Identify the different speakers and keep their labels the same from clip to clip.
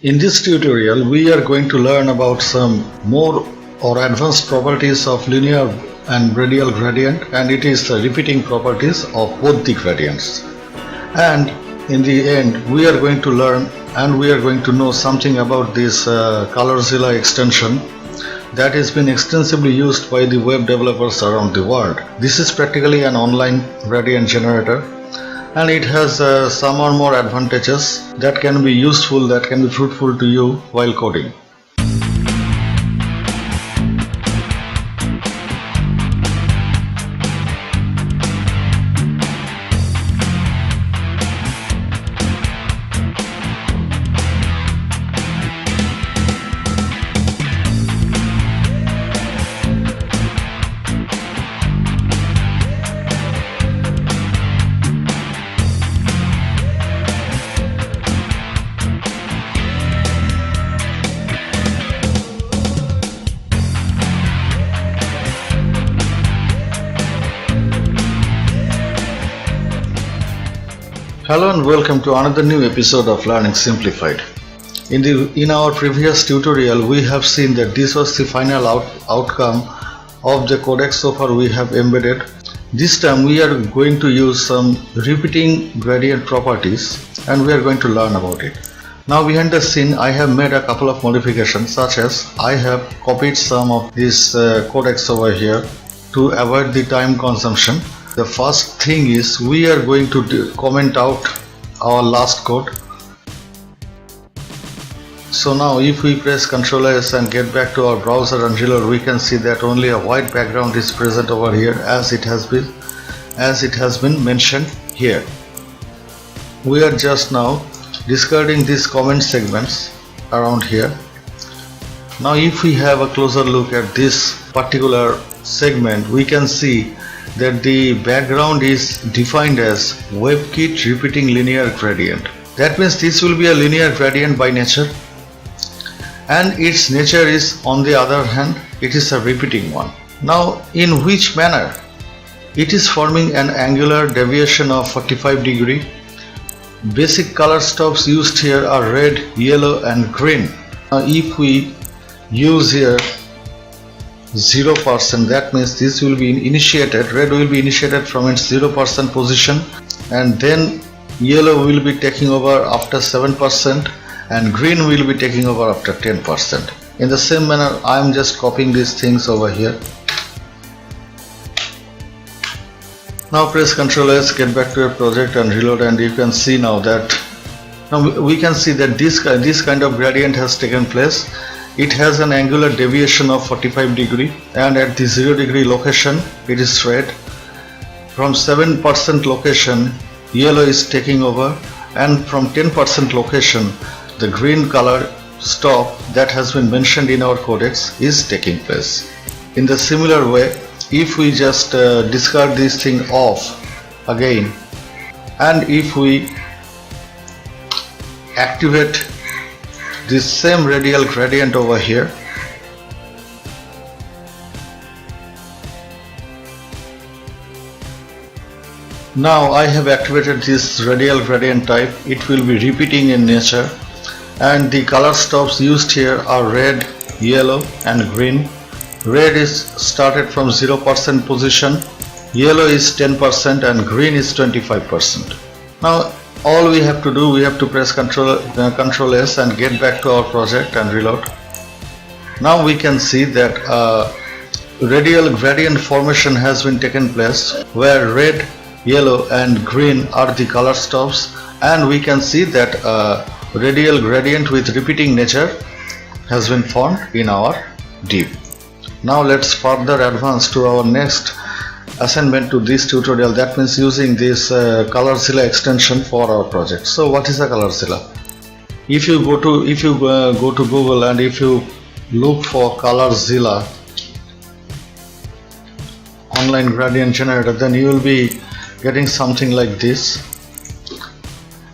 Speaker 1: In this tutorial, we are going to learn about some more or advanced properties of linear and radial gradient, and it is the repeating properties of both the gradients. And in the end, we are going to learn and we are going to know something about this ColorZilla extension that has been extensively used by the web developers around the world. This is practically an online gradient generator, and it has some or more advantages that can be useful, that can be fruitful to you while coding. Hello and welcome to another new episode of Learning Simplified. In our previous tutorial, we have seen that this was the final outcome of the codec so far we have embedded. This time we are going to use some repeating gradient properties and we are going to learn about it. Now behind the scene, I have made a couple of modifications, such as I have copied some of these codecs over here to avoid the time consumption. The first thing is we are going to comment out our last code. So now if we press Ctrl S and get back to our browser and reload, we can see that only a white background is present over here as it has been mentioned here. We are just now discarding these comment segments around here. Now if we have a closer look at this particular segment, we can see that the background is defined as WebKit repeating linear gradient. That means this will be a linear gradient by nature, and its nature is, on the other hand, it is a repeating one. Now in which manner? It is forming an angular deviation of 45 degree. Basic color stops used here are red, yellow and green. Now if we use here 0%, that means this will be initiated, red will be initiated from its 0% position, and then yellow will be taking over after 7% and green will be taking over after 10%. In the same manner, I am just copying these things over here. Now press Ctrl S, get back to your project and reload, and you can see now that we can see that this kind of gradient has taken place. It has an angular deviation of 45 degree, and at the 0 degree location it is red. From 7% location, yellow is taking over, and from 10% location, the green color stop that has been mentioned in our codex is taking place. In the similar way, if we just discard this thing off again, and if we activate this same radial gradient over here, now I have activated this radial gradient type. It will be repeating in nature, and the color stops used here are red, yellow and green. Red is started from 0% position, yellow is 10% and green is 25%. Now all we have to do, we have to press Ctrl S and get back to our project and reload. Now we can see that radial gradient formation has been taken place, where red, yellow and green are the color stops, and we can see that radial gradient with repeating nature has been formed in our div. Now let's further advance to our next assignment to this tutorial, that means using this ColorZilla extension for our project. So what is a ColorZilla? If you go to Google and if you look for ColorZilla online gradient generator, then you will be getting something like this.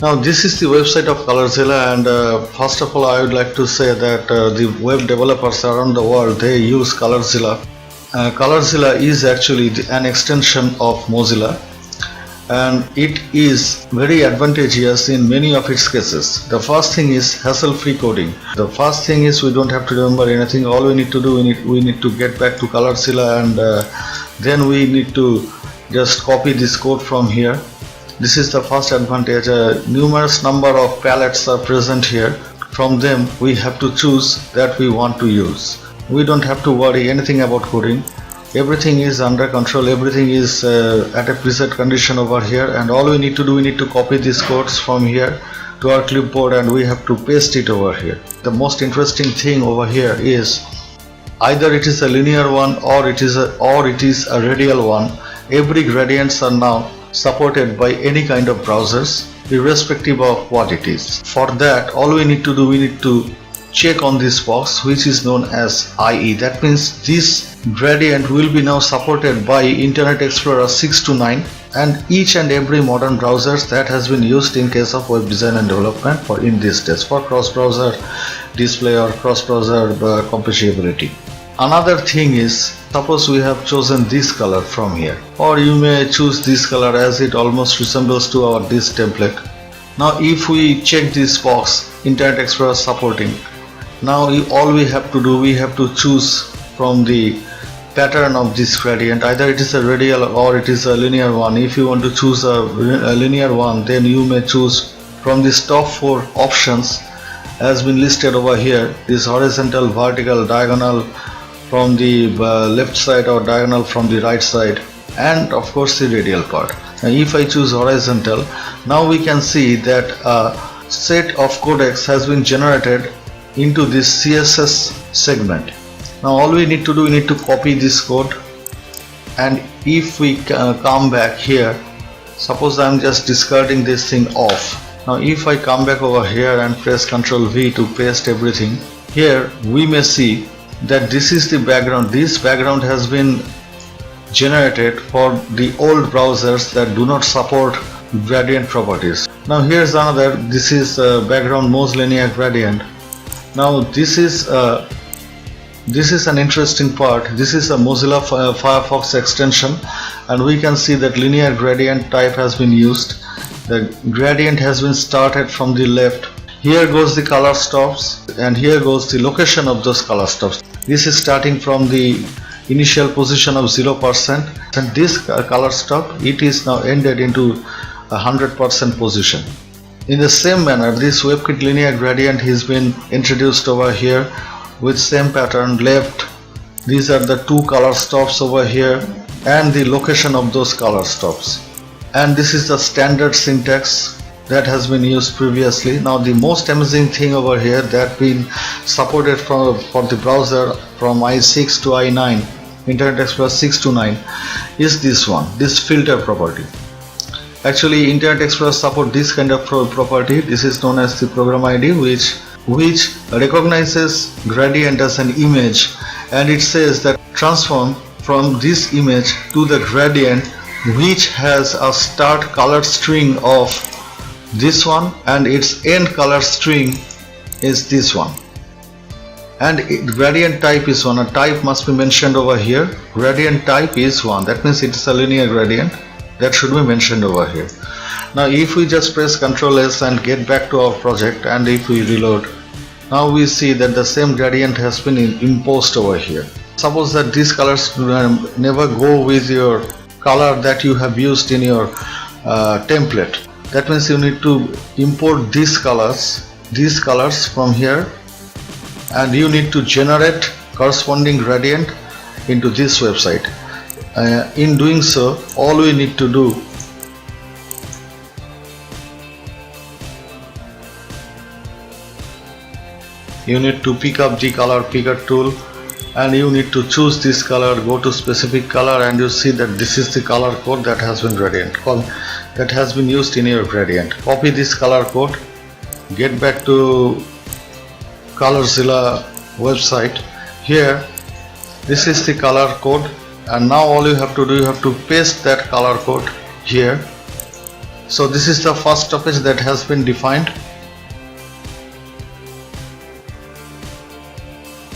Speaker 1: Now this is the website of ColorZilla, and first of all I would like to say that the web developers around the world, they use ColorZilla. ColorZilla is actually an extension of Mozilla, and it is very advantageous in many of its cases. The first thing is hassle-free coding. The first thing is we don't have to remember anything. All we need to do, we need to get back to ColorZilla, and then we need to just copy this code from here. This is the first advantage. Numerous number of palettes are present here. From them we have to choose that we want to use. We don't have to worry anything about coding. Everything is under control, everything is at a preset condition over here, and all we need to do, we need to copy these codes from here to our clipboard and we have to paste it over here. The most interesting thing over here is either it is a linear one or it is a radial one. Every gradients are now supported by any kind of browsers, irrespective of what it is. For that, all we need to do, we need to check on this box which is known as IE. That means this gradient will be now supported by Internet Explorer 6 to 9 and each and every modern browsers that has been used in case of web design and development for in these days for cross-browser display or cross-browser compatibility. Another thing is, suppose we have chosen this color from here, or you may choose this color as it almost resembles to our this template. Now if we check this box, Internet Explorer supporting, now all we have to do, we have to choose from the pattern of this gradient, either it is a radial or it is a linear one. If you want to choose a linear one, then you may choose from this top 4 options has been listed over here, this horizontal, vertical, diagonal from the left side or diagonal from the right side, and of course the radial part. Now if I choose horizontal, now we can see that a set of codecs has been generated into this CSS segment. Now all we need to do, we need to copy this code, and if we come back here, suppose I am just discarding this thing off. Now if I come back over here and press Ctrl V to paste everything, here we may see that this is the background. This background has been generated for the old browsers that do not support gradient properties. Now here's another, this is background Moz linear gradient. Now this is an interesting part. This is a Mozilla Firefox extension, and we can see that linear gradient type has been used. The gradient has been started from the left. Here goes the color stops, and here goes the location of those color stops. This is starting from the initial position of 0%, and this color stop, it is now ended into 100% position. In the same manner, this WebKit linear gradient has been introduced over here with same pattern. Left, these are the 2 color stops over here and the location of those color stops, and this is the standard syntax that has been used previously. Now the most amazing thing over here that been supported for the browser from i6 to i9, Internet Explorer 6 to 9, is this one, this filter property. Actually Internet Explorer support this kind of property. This is known as the program ID, which recognizes gradient as an image, and it says that transform from this image to the gradient which has a start color string of this one and its end color string is this one, and gradient type is 1. A type must be mentioned over here. Gradient type is 1, that means it is a linear gradient. That should be mentioned over here. Now if we just press Ctrl S and get back to our project, and if we reload, now we see that the same gradient has been imposed over here. Suppose that these colors never go with your color that you have used in your template. That means you need to import these colors from here, and you need to generate corresponding gradient into this website. In doing so, all we need to do, you need to pick up the color picker tool, and you need to choose this color, go to specific color, and you see that this is the color code that has been that has been used in your gradient. Copy this color code, get back to ColorZilla website. Here this is the color code, and now all you have to do, you have to paste that color code here. So this is the first stoppage that has been defined.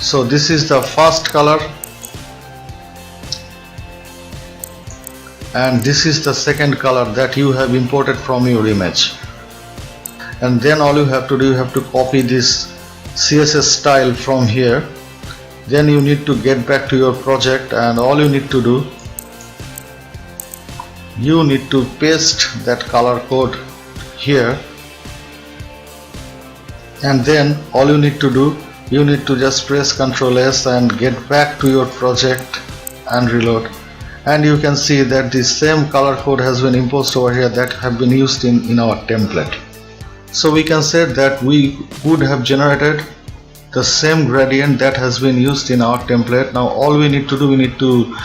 Speaker 1: So this is the first color, and this is the second color that you have imported from your image. And then all you have to do, you have to copy this CSS style from here. Then you need to get back to your project, and all you need to do, you need to paste that color code here, and then all you need to do, you need to just press Ctrl S and get back to your project and reload, and you can see that the same color code has been imposed over here that have been used in our template. So we can say that we would have generated the same gradient that has been used in our template. Now all we need to do, we need to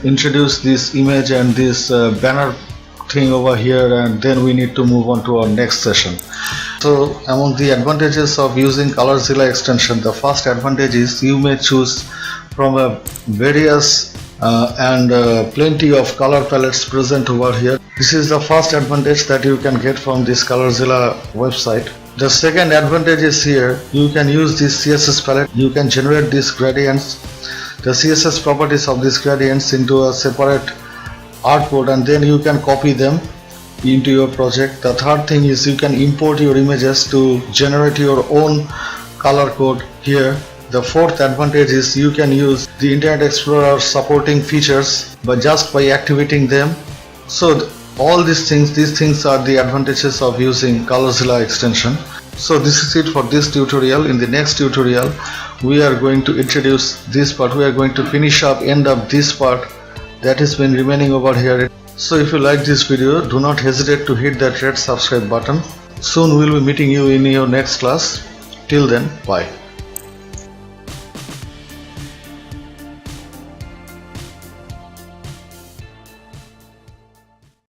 Speaker 1: introduce this image and this banner thing over here, and then we need to move on to our next session. So among the advantages of using ColorZilla extension, the first advantage is you may choose from a various and plenty of color palettes present over here. This is the first advantage that you can get from this ColorZilla website. The second advantage is here, you can use this CSS palette, you can generate these gradients, the CSS properties of these gradients into a separate artboard, and then you can copy them into your project. The third thing is you can import your images to generate your own color code here. The fourth advantage is you can use the Internet Explorer supporting features just by activating them. So all these things are the advantages of using ColorZilla extension. So this is it for this tutorial. In the next tutorial we are going to introduce this part. We are going to finish up end up this part that has been remaining over here. So if you like this video, do not hesitate to hit that red subscribe button. Soon we will be meeting you in your next class. Till then, bye.